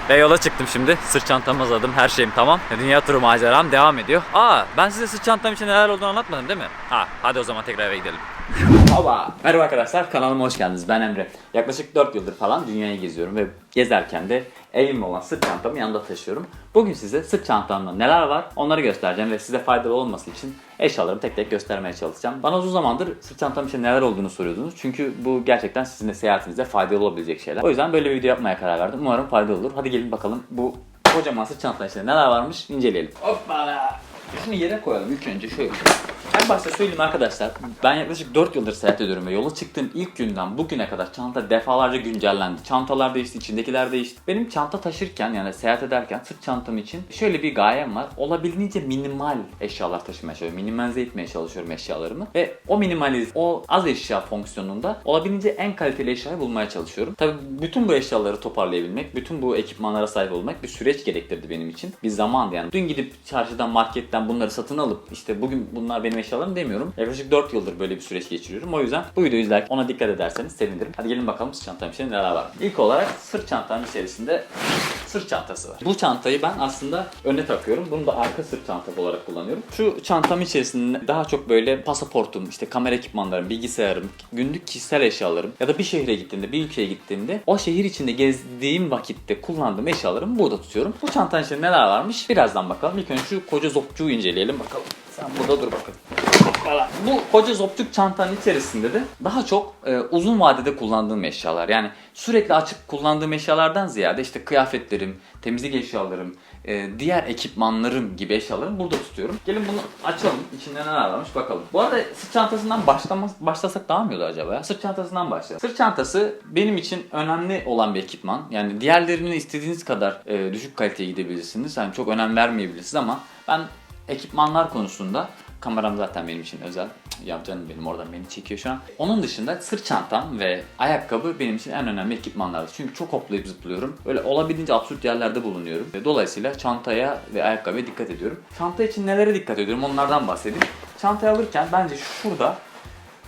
Ve yola çıktım şimdi. Sırt çantamı hazırladım. Her şeyim tamam. Dünya turu maceram devam ediyor. Ben size sırt çantam için neler olduğunu anlatmadım değil mi? Hadi o zaman tekrar eve gidelim. Merhaba arkadaşlar, kanalıma hoş geldiniz. Ben Emre. Yaklaşık 4 yıldır falan dünyayı geziyorum ve gezerken de evimde olan sırt çantamı yanımda taşıyorum. Bugün size sırt çantamda neler var onları göstereceğim ve size faydalı olması için eşyalarımı tek tek göstermeye çalışacağım. Bana uzun zamandır sırt çantam için neler olduğunu soruyordunuz. Çünkü bu gerçekten sizin de seyahatinizde faydalı olabilecek şeyler. O yüzden böyle bir video yapmaya karar verdim. Umarım faydalı olur. Hadi gelin bakalım bu kocaman sırt çantanın içinde neler varmış inceleyelim. Hoppala! Şunu yere koyalım ilk önce şöyle. En başta söyleyeyim arkadaşlar, ben yaklaşık 4 yıldır seyahat ediyorum ve yola çıktığım ilk günden bugüne kadar çanta defalarca güncellendi. Çantalar değişti, içindekiler değişti. Benim çanta taşırken, yani seyahat ederken sırt çantam için şöyle bir gayem var. Olabildiğince minimal eşyalar taşımaya çalışıyorum. Minimalize etmeye çalışıyorum eşyalarımı. Ve o az eşya fonksiyonunda olabildiğince en kaliteli eşyayı bulmaya çalışıyorum. Tabii bütün bu eşyaları toparlayabilmek, bütün bu ekipmanlara sahip olmak bir süreç gerektirdi benim için. Bir zaman yani. Dün gidip çarşıdan, marketten bunları satın alıp işte bugün bunlar benim eşyalarım demiyorum. Yaklaşık 4 yıldır böyle bir süreç geçiriyorum. O yüzden bu videoyu izlerken ona dikkat ederseniz sevinirim. Hadi gelin bakalım sırt çantam içinde neler var. İlk olarak sırt çantanın içerisinde sırt çantası var. Bu çantayı ben aslında öne takıyorum. Bunu da arka sırt çantası olarak kullanıyorum. Şu çantam içerisinde daha çok böyle pasaportum, işte kamera ekipmanlarım, bilgisayarım, günlük kişisel eşyalarım ya da bir şehre gittiğimde, bir ülkeye gittiğimde o şehir içinde gezdiğim vakitte kullandığım eşyalarımı burada tutuyorum. Bu çantanın içinde neler varmış birazdan bakalım. İlk önce şu koca zopçuğu inceleyelim bakalım. Sen burada dur bakalım. Bu koca zopçuk çantanın içerisinde de daha çok uzun vadede kullandığım eşyalar. Yani sürekli açık kullandığım eşyalardan ziyade işte kıyafetlerim, temizlik eşyalarım, diğer ekipmanlarım gibi eşyalarımı burada tutuyorum. Gelin bunu açalım. İçinde neler varmış bakalım. Bu arada sırt çantasından başlasak daha mı iyi olur acaba ya? Sırt çantasından başlayalım. Sırt çantası benim için önemli olan bir ekipman. Yani diğerlerini istediğiniz kadar düşük kaliteye gidebilirsiniz. Yani çok önem vermeyebilirsiniz ama ben ekipmanlar konusunda, kameram zaten benim için özel. Ya canım benim, oradan beni çekiyor şu an. Onun dışında sırt çantam ve ayakkabı benim için en önemli ekipmanlardır. Çünkü çok hoplayıp zıplıyorum. Öyle olabildiğince absürt yerlerde bulunuyorum. Dolayısıyla çantaya ve ayakkabıya dikkat ediyorum. Çanta için nelere dikkat ediyorum onlardan bahsedeyim. Çantayı alırken bence şurada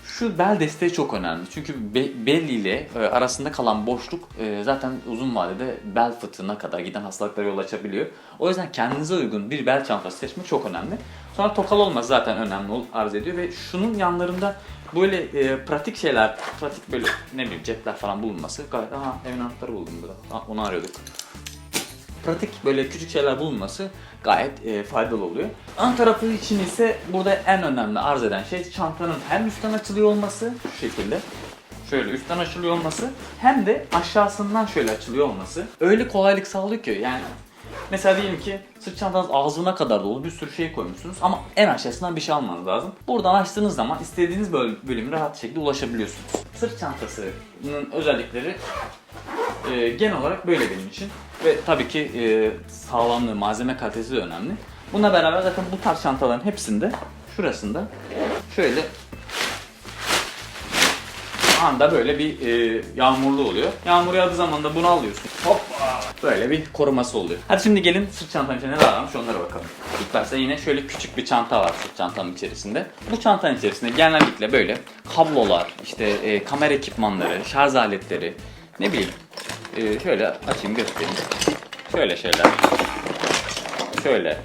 şu bel desteği çok önemli. Çünkü bel ile arasında kalan boşluk zaten uzun vadede bel fıtığına kadar giden hastalıklara yol açabiliyor. O yüzden kendinize uygun bir bel çantası seçmek çok önemli. Sonra tokalı olması zaten önemli arz ediyor ve şunun yanlarında böyle pratik şeyler, pratik böyle ne bileyim cepler falan bulunması gayet... Evin anahtarı buldum burada. Onu arıyorduk. Pratik böyle küçük şeyler bulunması gayet faydalı oluyor. Ön tarafı için ise burada en önemli arz eden şey çantanın hem üstten açılıyor olması, şu şekilde şöyle üstten açılıyor olması, hem de aşağısından şöyle açılıyor olması. Öyle kolaylık sağlıyor ki yani mesela diyelim ki sırt çantanız ağzına kadar dolu, bir sürü şey koymuşsunuz ama en aşağısından bir şey almanız lazım. Buradan açtığınız zaman istediğiniz bölüme rahat şekilde ulaşabiliyorsunuz. Sırt çantasının özellikleri genel olarak böyle benim için. Ve tabii ki sağlamlığı, malzeme kalitesi de önemli. Bununla beraber zaten bu tarz çantaların hepsinde şurasında şöyle anda böyle bir yağmurlu oluyor. Yağmur yağdığı zaman da bunu alıyorsun. Hoppa! Böyle bir koruması oluyor. Hadi şimdi gelin sırt çantanın içinde neler varmış onlara bakalım. İlk başta yine şöyle küçük bir çanta var sırt çantanın içerisinde. Bu çantanın içerisinde genellikle böyle kablolar, işte kamera ekipmanları, şarj aletleri, ne bileyim şöyle açayım göstereyim. Şöyle şeyler. Şöyle.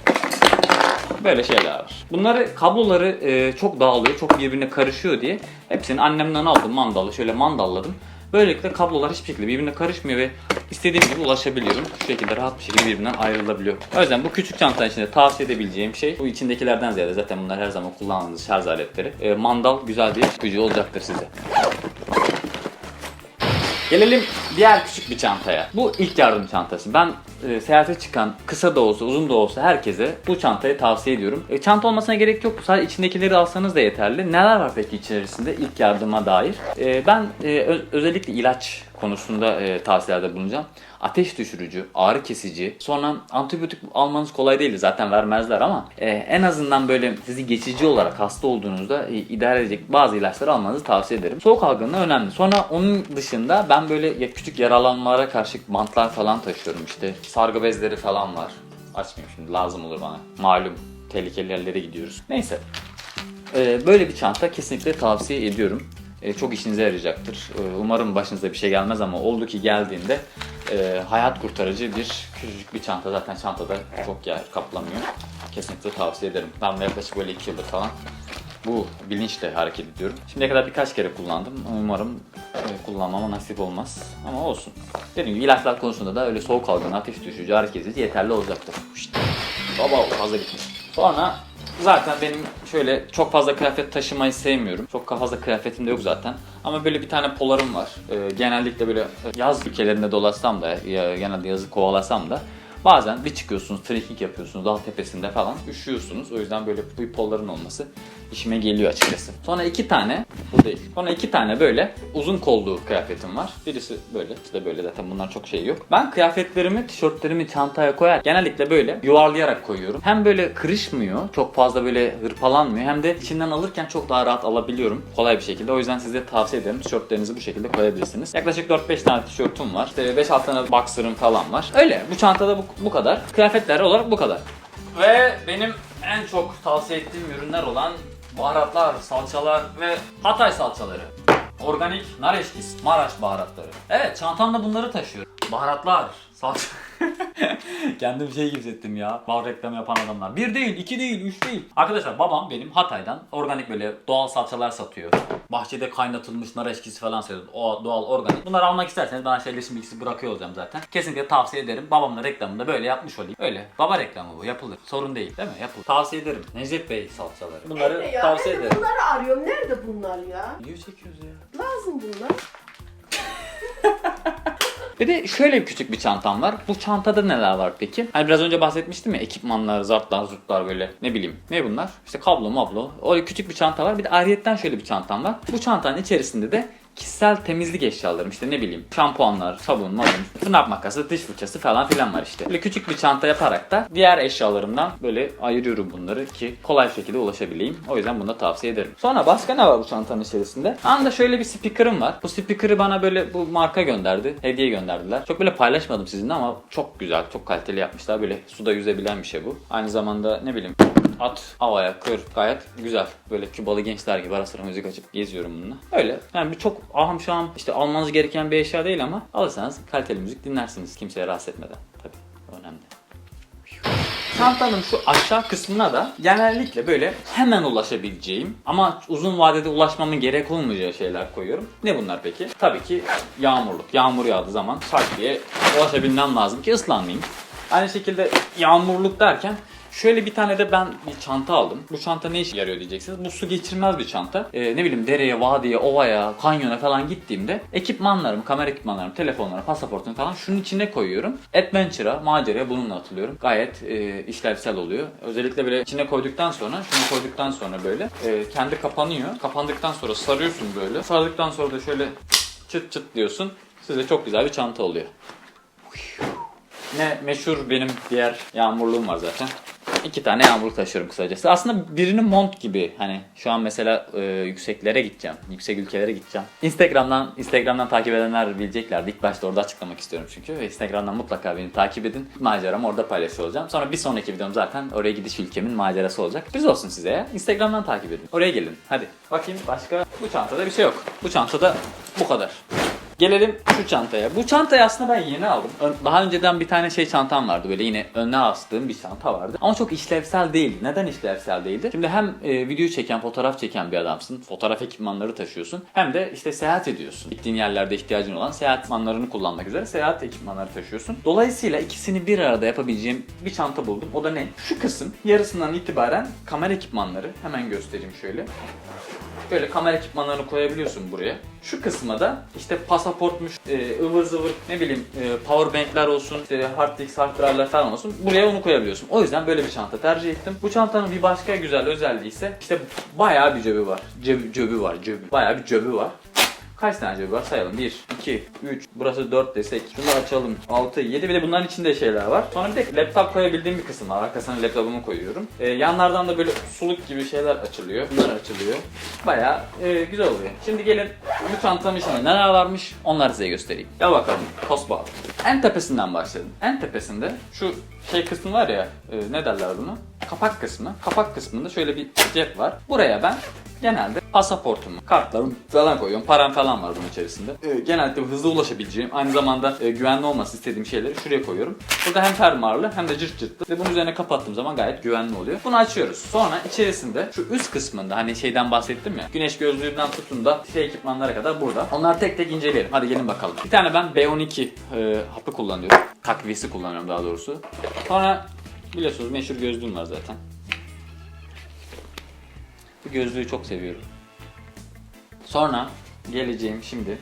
Böyle şeyler var. Bunları kabloları çok dağılıyor, çok birbirine karışıyor diye hepsini annemden aldım mandalı. Şöyle mandalladım. Böylelikle kablolar hiçbir şekilde birbirine karışmıyor ve istediğim gibi ulaşabiliyorum. Şu şekilde rahat bir şekilde birbirinden ayrılabiliyor. O yüzden bu küçük çantanın içinde tavsiye edebileceğim şey, bu içindekilerden ziyade zaten bunlar her zaman kullandığınız şarj aletleri. Mandal güzel bir gücü olacaktır size. Gelelim diğer küçük bir çantaya. Bu ilk yardım çantası. Ben seyahate çıkan kısa da olsa uzun da olsa herkese bu çantayı tavsiye ediyorum. Çanta olmasına gerek yok. Sadece içindekileri alsanız da yeterli. Neler var peki içerisinde ilk yardıma dair? Ben özellikle ilaç konusunda tavsiyelerde bulunacağım. Ateş düşürücü, ağrı kesici, sonra antibiyotik almanız kolay değil, zaten vermezler ama en azından böyle sizi geçici olarak hasta olduğunuzda idare edecek bazı ilaçları almanızı tavsiye ederim. Soğuk algınlığı önemli. Sonra onun dışında ben böyle küçük yaralanmalara karşı bantlar falan taşıyorum, işte sargı bezleri falan var. Açmayayım şimdi, lazım olur bana. Malum tehlikeli yerlere gidiyoruz. Neyse. Böyle bir çanta kesinlikle tavsiye ediyorum. Çok işinize yarayacaktır. Umarım başınıza bir şey gelmez ama oldu ki geldiğinde hayat kurtarıcı bir küçücük bir çanta. Zaten çantada çok yer kaplamıyor. Kesinlikle tavsiye ederim. Ben de yaklaşık böyle 2 yıldır falan bu bilinçle hareket ediyorum. Şimdiye kadar birkaç kere kullandım. Umarım kullanmama nasip olmaz. Ama olsun. Dediğim gibi ilaçlar konusunda da öyle soğuk algını, ateş düşürücü, hareket edici yeterli olacaktır. İşte. Baba fazla gitmiş. Sonra zaten benim şöyle çok fazla kıyafet taşımayı sevmiyorum. Çok fazla kıyafetim de yok zaten. Ama böyle bir tane polarım var. Genellikle böyle yaz ülkelerinde dolaşsam da, genelde yazı kovalasam da bazen bir çıkıyorsunuz, trekking yapıyorsunuz dağ tepesinde falan, üşüyorsunuz. O yüzden böyle bu poların olması işime geliyor açıkçası. Sonra 2 tane, bu değil. Sonra 2 tane böyle uzun kollu kıyafetim var. Birisi böyle, işte böyle, zaten bunlar çok şey yok. Ben kıyafetlerimi, tişörtlerimi çantaya koyar. Genellikle böyle yuvarlayarak koyuyorum. Hem böyle kırışmıyor, çok fazla böyle hırpalanmıyor. Hem de içinden alırken çok daha rahat alabiliyorum. Kolay bir şekilde. O yüzden size tavsiye ederim. Tişörtlerinizi bu şekilde koyabilirsiniz. Yaklaşık 4-5 tane tişörtüm var. İşte 5-6 tane boxer'ım falan var. Öyle. Bu çantada bu kadar. Kıyafetler olarak bu kadar. Ve benim en çok tavsiye ettiğim ürünler olan baharatlar, salçalar ve Hatay salçaları. Organik nar eşkisi, Maraş baharatları. Evet, çantamda bunları taşıyorum. Baharatlar, salça. Kendim şey gibi hissettim ya. Bal reklamı yapan adamlar. 1 değil, 2 değil, 3 değil. Arkadaşlar babam benim Hatay'dan organik böyle doğal salçalar satıyor. Bahçede kaynatılmış nar eşkisi falan satıyor. O doğal organik. Bunları almak isterseniz ben aşağıya iletişim bilgisi bırakıyor olacağım zaten. Kesinlikle tavsiye ederim. Babamla reklamını böyle yapmış olayım. Öyle. Baba reklamı bu. Yapılır. Sorun değil. Değil mi? Yapılır. Tavsiye ederim. Necip Bey salçaları. Bunları Nerede ya? tavsiye Ben de ederim. bunları arıyorum. Nerede bunlar ya? Video çekiyoruz ya. Lazım bunlar. Bir de şöyle bir küçük bir çantam var. Bu çantada neler var peki? Hani biraz önce bahsetmiştim ya, ekipmanlar, zartlar, zurtlar, böyle ne bileyim. Ne bunlar? İşte kablo, mablo. Öyle küçük bir çanta var. Bir de ayrıyetten şöyle bir çantam var. Bu çantanın içerisinde de kişisel temizlik eşyalarım, işte ne bileyim şampuanlar, sabun, mabun, tırnak makası, diş fırçası falan filan var işte. Böyle küçük bir çanta yaparak da diğer eşyalarımdan böyle ayırıyorum bunları ki kolay şekilde ulaşabileyim. O yüzden bunu da tavsiye ederim. Sonra başka ne var bu çantanın içerisinde? Anda şöyle bir speaker'ım var. Bu speaker'ı bana böyle bu marka gönderdi. Hediye gönderdiler. Çok böyle paylaşmadım sizinle ama çok güzel, çok kaliteli yapmışlar. Böyle suda yüzebilen bir şey bu. Aynı zamanda ne bileyim at, havaya, kır, gayet güzel. Böyle Kübalı gençler gibi ara sıra müzik açıp geziyorum bununla. Öyle. Yani bir çok ahım şahım işte almanız gereken bir eşya değil ama alırsanız kaliteli müzik dinlersiniz kimseye rahatsız etmeden. Tabii önemli. Çantanın şu aşağı kısmına da genellikle böyle hemen ulaşabileceğim ama uzun vadede ulaşmamın gerek olmayacağı şeyler koyuyorum. Ne bunlar peki? Tabii ki yağmurluk. Yağmur yağdığı zaman şak diye ulaşabilmem lazım ki ıslanmayayım. Aynı şekilde yağmurluk derken şöyle bir tane de ben bir çanta aldım. Bu çanta ne işe yarıyor diyeceksiniz. Bu su geçirmez bir çanta. Ne bileyim dereye, vadiye, ovaya, kanyona falan gittiğimde ekipmanlarım, kamera ekipmanlarım, telefonlarım, pasaportum falan şunun içine koyuyorum. Adventure'a, maceraya bununla atılıyorum. Gayet işlevsel oluyor. Özellikle böyle içine koyduktan sonra, şunu koyduktan sonra böyle kendi kapanıyor. Kapandıktan sonra sarıyorsun böyle. Sardıktan sonra da şöyle çıt çıt diyorsun. Size çok güzel bir çanta oluyor. Ne meşhur benim diğer yağmurluğum var zaten. 2 tane yağmurluk taşıyorum kısacası. Aslında birini mont gibi, hani şu an mesela yükseklere gideceğim. Yüksek ülkelere gideceğim. Instagram'dan takip edenler bileceklerdi. İlk başta orada açıklamak istiyorum çünkü. Ve Instagram'dan mutlaka beni takip edin. Maceramı orada paylaşıyor olacağım. Sonra bir sonraki videom zaten oraya gidiş ülkemin macerası olacak. Biz olsun size ya. Instagram'dan takip edin. Oraya gelin. Hadi. Bakayım başka. Bu çantada bir şey yok. Bu çantada bu kadar. Gelelim şu çantaya. Bu çantayı aslında ben yeni aldım. Daha önceden bir tane çantam vardı. Böyle yine önüne astığım bir çanta vardı. Ama çok işlevsel değildi. Neden işlevsel değildi? Şimdi hem video çeken, fotoğraf çeken bir adamsın. Fotoğraf ekipmanları taşıyorsun. Hem de işte seyahat ediyorsun. Gittiğin yerlerde ihtiyacın olan seyahat ekipmanlarını kullanmak üzere seyahat ekipmanları taşıyorsun. Dolayısıyla ikisini bir arada yapabileceğim bir çanta buldum. O da ne? Şu kısım yarısından itibaren kamera ekipmanları. Hemen göstereyim şöyle. Böyle kamera ekipmanlarını koyabiliyorsun buraya. Şu kısma da işte pasaportmuş, ıvır zıvır ne bileyim powerbankler olsun, işte hard disk, hard drive'lar falan olsun. Buraya onu koyabiliyorsun. O yüzden böyle bir çanta tercih ettim. Bu çantanın bir başka güzel özelliği ise işte bayağı bir cebi var. Cebi. Bayağı bir cebi var. Kaç tane cebi var sayalım. 1, 2, 3, burası 4 desek. Şunu açalım. 6, 7, bir de bunların içinde şeyler var. Sonra bir de laptop koyabildiğim bir kısım var. Arkasına laptopumu koyuyorum. Yanlardan da böyle suluk gibi şeyler açılıyor. Bunlar açılıyor. Bayağı güzel oluyor. Şimdi gelin bu çantanın içinde neler varmış onları size göstereyim. Gel bakalım. Tosba. En tepesinden başlayalım. En tepesinde şu kısmı var ya, ne derler bunu? Kapak kısmı. Kapak kısmında şöyle bir cep var. Buraya ben genelde pasaportumu, kartlarımı falan koyuyorum. Param falan var bunun içerisinde. Genelde hızlı ulaşabileceğim, aynı zamanda güvenli olması istediğim şeyleri şuraya koyuyorum. Burada hem fermuarlı hem de cırt cırtlı ve bunun üzerine kapattığım zaman gayet güvenli oluyor. Bunu açıyoruz. Sonra içerisinde şu üst kısmında hani şeyden bahsettim ya, güneş gözlüğünden tutun da ekipmanlara kadar burada. Onları tek tek inceleyelim. Hadi gelin bakalım. Bir tane ben B12 hapı kullanıyorum. Takviyesi kullanıyorum daha doğrusu. Sonra biliyorsunuz meşhur gözlüğüm var zaten. Bu gözlüğü çok seviyorum. Sonra geleceğim şimdi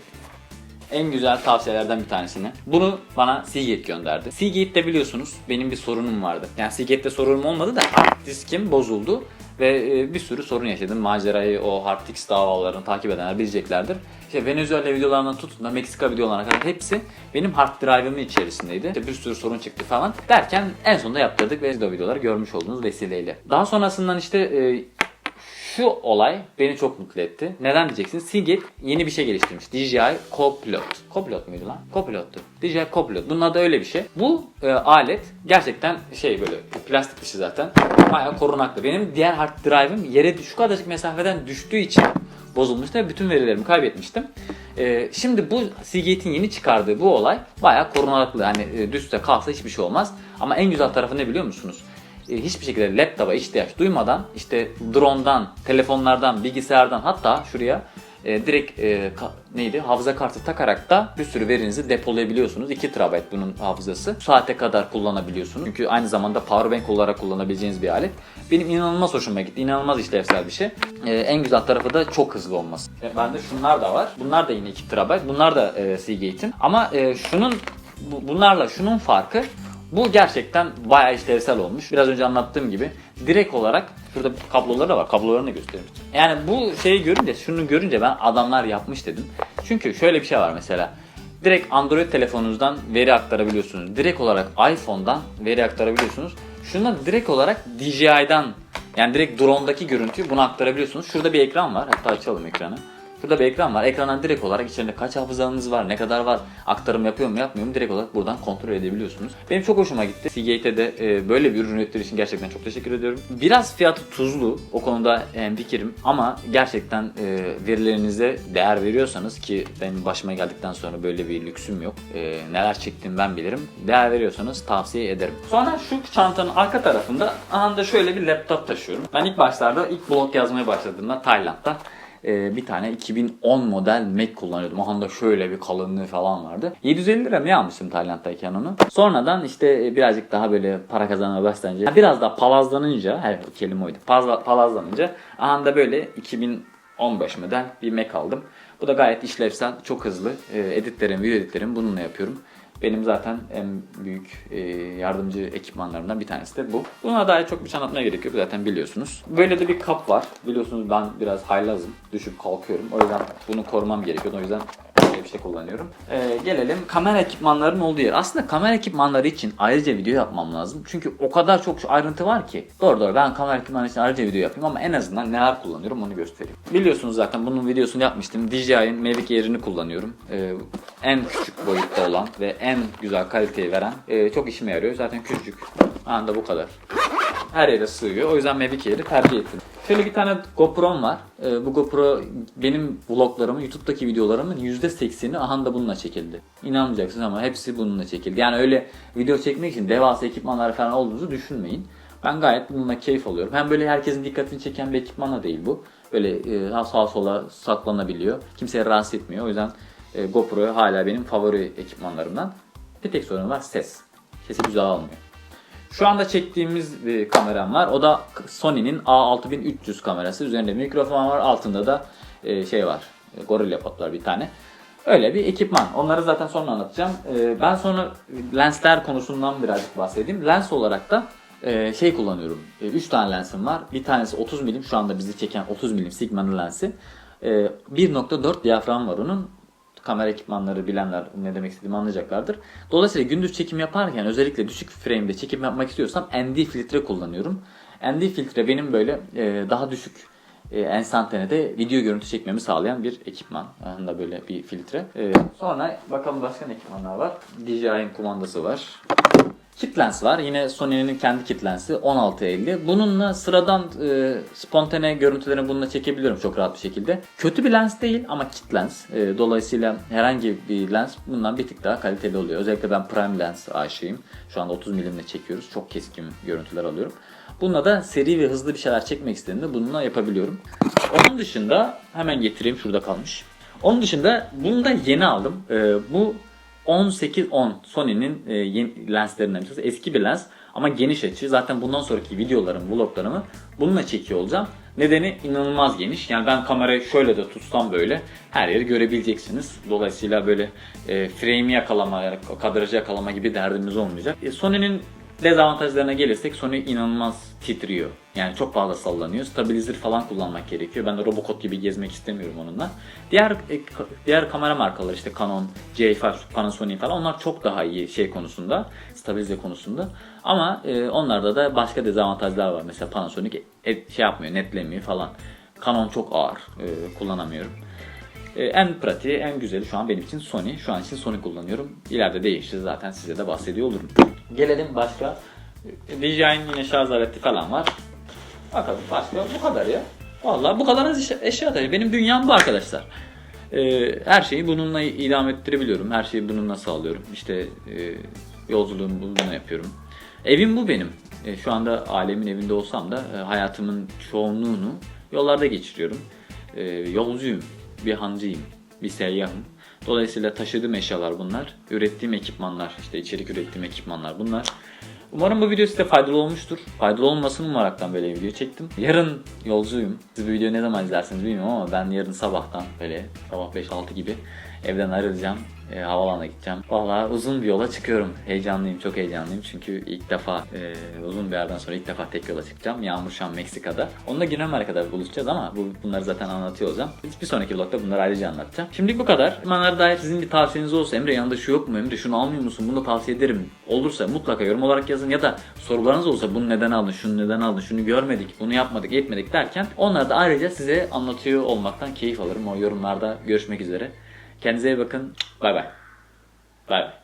en güzel tavsiyelerden bir tanesini. Bunu bana Seagate gönderdi. Seagate'de biliyorsunuz benim bir sorunum vardı. Yani Seagate'de sorunum olmadı da hard diskim bozuldu. Ve bir sürü sorun yaşadım. Macerayı, o hard disk davalarını takip edenler bileceklerdir. İşte Venezuela videolarından tutun da Meksika videolarına kadar hepsi benim hard drive'ımın içerisindeydi. İşte bir sürü sorun çıktı falan. Derken en sonunda yaptırdık ve o videoları görmüş olduğunuz vesileyle. Daha sonrasından işte şu olay beni çok mutlu etti. Neden diyeceksiniz? Seagate yeni bir şey geliştirmiş. DJI Copilot. Copilot muydu lan? Copilot'tu. DJI Copilot. Bunun adı öyle bir şey. Bu alet gerçekten böyle plastik dışı zaten. Bayağı korunaklı. Benim diğer hard drive'ım yere şu kadarcık mesafeden düştüğü için bozulmuştu ve bütün verilerimi kaybetmiştim. Şimdi bu Seagate'in yeni çıkardığı bu olay bayağı korunaklı. Hani düşse kalsa hiçbir şey olmaz. Ama en güzel tarafı ne biliyor musunuz? Hiçbir şekilde laptopa ihtiyaç duymadan işte drone'dan, telefonlardan, bilgisayardan hatta şuraya direkt hafıza kartı takarak da bir sürü verinizi depolayabiliyorsunuz. 2 TB bunun hafızası. Saate kadar kullanabiliyorsunuz. Çünkü aynı zamanda powerbank olarak kullanabileceğiniz bir alet. Benim inanılmaz hoşuma gitti. İnanılmaz işlevsel bir şey. En güzel tarafı da çok hızlı olması. Bende şunlar da var. Bunlar da yine 2 TB. Bunlar da Seagate'in. Ama bunlarla şunun farkı, bu gerçekten bayağı işlevsel olmuş. Biraz önce anlattığım gibi direkt olarak şurada kabloları da var. Kablolarını da göstereyim. Yani bu şeyi görünce, şunu görünce ben adamlar yapmış dedim. Çünkü şöyle bir şey var mesela. Direkt Android telefonunuzdan veri aktarabiliyorsunuz. Direkt olarak iPhone'dan veri aktarabiliyorsunuz. Şuna direkt olarak DJI'dan, yani direkt drone'daki görüntüyü buna aktarabiliyorsunuz. Şurada bir ekran var. Hatta açalım ekranı. Şurada bir ekran var. Ekrandan direkt olarak içinde kaç hafızanız var, ne kadar var, aktarım yapıyor mu yapmıyor mu direkt olarak buradan kontrol edebiliyorsunuz. Benim çok hoşuma gitti. Seagate'e de böyle bir ürün ürettiği için gerçekten çok teşekkür ediyorum. Biraz fiyatı tuzlu, o konuda hemfikirim ama gerçekten verilerinize değer veriyorsanız, ki benim başıma geldikten sonra böyle bir lüksüm yok. Neler çektiğimi ben bilirim. Değer veriyorsanız tavsiye ederim. Sonra şu çantanın arka tarafında anında şöyle bir laptop taşıyorum. Ben ilk başlarda blog yazmaya başladığımda Tayland'da bir tane 2010 model Mac kullanıyordum. O anda şöyle bir kalınlığı falan vardı. 750 lira mı almıştım Tayland'dayken onu. Sonradan işte birazcık daha böyle para kazanmaya başlayınca, biraz daha palazlanınca, kelime oydu. Palazlanınca anda böyle 2015 model bir Mac aldım. Bu da gayet işlevsel, çok hızlı. Video editlerim bununla yapıyorum. Benim zaten en büyük yardımcı ekipmanlarımdan bir tanesi de bu. Buna dair çok bir şey anlatmaya gerek yok, zaten biliyorsunuz. Böyle de bir kap var. Biliyorsunuz ben biraz haylazım. Düşüp kalkıyorum. O yüzden bunu korumam gerekiyor. O yüzden böyle bir şey kullanıyorum. Gelelim kamera ekipmanlarının olduğu yer. Aslında kamera ekipmanları için ayrıca video yapmam lazım. Çünkü o kadar çok ayrıntı var ki. Doğru ben kamera ekipmanları için ayrıca video yapayım ama en azından neler kullanıyorum onu göstereyim. Biliyorsunuz zaten bunun videosunu yapmıştım. DJI'nin Mavic Air'ini kullanıyorum. En küçük boyutta olan ve en güzel kaliteyi veren, çok işime yarıyor. Zaten küçücük. Anda bu kadar. Her yere sığıyor. O yüzden Mavic Air'i tercih ettim. Şöyle bir tane GoPro'm var. Bu GoPro benim vloglarımın, YouTube'daki videolarımın %80'i ahanda bununla çekildi. İnanmayacaksınız ama hepsi bununla çekildi. Yani öyle video çekmek için devasa ekipmanlar falan olduğunuzu düşünmeyin. Ben gayet bununla keyif alıyorum. Hem böyle herkesin dikkatini çeken bir ekipman değil bu. Böyle sağa sola saklanabiliyor. Kimseye rahatsız etmiyor. O yüzden GoPro hala benim favori ekipmanlarımdan. Bir tek sorun var, ses. Sesi güzel almıyor. Şu anda çektiğimiz bir kameram var. O da Sony'nin A6300 kamerası. Üzerinde mikrofon var. Altında da var. Gorilla Pod var bir tane. Öyle bir ekipman. Onları zaten sonra anlatacağım. Ben sonra lensler konusundan birazcık bahsedeyim. Lens olarak da kullanıyorum. 3 tane lensim var. Bir tanesi 30 mm. Şu anda bizi çeken 30 mm Sigma'nın lensi. 1.4 diyafram var onun. Kamera ekipmanları bilenler ne demek istediğimi anlayacaklardır. Dolayısıyla gündüz çekim yaparken özellikle düşük frame'de çekim yapmak istiyorsam ND filtre kullanıyorum. ND filtre benim böyle daha düşük enstantanede video görüntü çekmemi sağlayan bir ekipman. Yani da böyle bir filtre. Sonra bakalım başka ne ekipmanlar var. DJI'nin kumandası var. kit lens var. Yine Sony'nin kendi kit lensi 16-50. Bununla sıradan spontane görüntülerini bununla çekebiliyorum çok rahat bir şekilde. Kötü bir lens değil ama kit lens. Dolayısıyla herhangi bir lens bundan bir tık daha kaliteli oluyor. Özellikle ben prime lens aşığıyım. Şu anda 30 milimle çekiyoruz. Çok keskin görüntüler alıyorum. Bununla da seri ve hızlı bir şeyler çekmek istediğimde bununla yapabiliyorum. Onun dışında hemen getireyim, şurada kalmış. Onun dışında bunu da yeni aldım. Bu 18-10 Sony'nin yeni lenslerinden birisi. Eski bir lens ama geniş açı. Zaten bundan sonraki videolarımı, vloglarımı bununla çekiyor olacağım. Nedeni inanılmaz geniş. Yani ben kamerayı şöyle de tutsam böyle her yeri görebileceksiniz. Dolayısıyla böyle frame'i yakalama, kadrajı yakalama gibi derdimiz olmayacak. Sony'nin dezavantajlarına gelirsek Sony inanılmaz titriyor. Yani çok fazla sallanıyor. Stabilizer falan kullanmak gerekiyor. Ben de Robocop gibi gezmek istemiyorum onunla. Diğer kamera markaları işte Canon, G5, Panasonic falan onlar çok daha iyi şey konusunda, stabilize konusunda. Ama onlarda da başka dezavantajlar var. Mesela Panasonic şey yapmıyor, netlemiyor falan. Canon çok ağır, kullanamıyorum. En pratiği, en güzeli şu an benim için Sony. Şu an için Sony kullanıyorum. İleride değişir zaten size de bahsediyor olurum. Gelelim başka. DJI'nin yine şarj aleti falan var. Bakalım başka bu kadar ya. Vallahi bu kadar az eşya da. Benim dünyam bu arkadaşlar. Her şeyi bununla idame ettirebiliyorum. Her şeyi bununla sağlıyorum. İşte yolculuğumu bununla yapıyorum. Evim bu benim. Şu anda ailemin evinde olsam da hayatımın çoğunluğunu yollarda geçiriyorum. Yolcuyum. Bir hancıyım, bir seyyahım. Dolayısıyla taşıdığım eşyalar bunlar. Ürettiğim ekipmanlar, işte içerik ürettiğim ekipmanlar bunlar. Umarım bu video size faydalı olmuştur. Faydalı olmasını umaraktan böyle bir video çektim. Yarın yolcuyum. Siz bu videoyu ne zaman izlersiniz bilmiyorum ama ben yarın sabahtan böyle sabah 5-6 gibi evden ayrılacağım. Havalana gideceğim. Vallahi uzun bir yola çıkıyorum. Heyecanlıyım, çok heyecanlıyım. Çünkü ilk defa uzun bir yerden sonra ilk defa tek yola çıkacağım. Yağmur şu an Meksika'da. Onunla Güney kadar buluşacağız ama bunları zaten anlatıyor olacağım. Bir sonraki vlogda bunları ayrıca anlatacağım. Şimdilik bu kadar. Ekipmanlara dair sizin bir tavsiyeniz olsa, Emre yanında şu yok mu? Emre şunu almıyor musun? Bunu da tavsiye ederim. Olursa mutlaka yorum olarak yazın ya da sorularınız olsa bunu neden aldın, şunu neden aldın, şunu görmedik, bunu yapmadık, etmedik derken onları da ayrıca size anlatıyor olmaktan keyif alırım. O yorumlarda görüşmek üzere. Kendinize iyi bakın. Bay bay. Bay bay.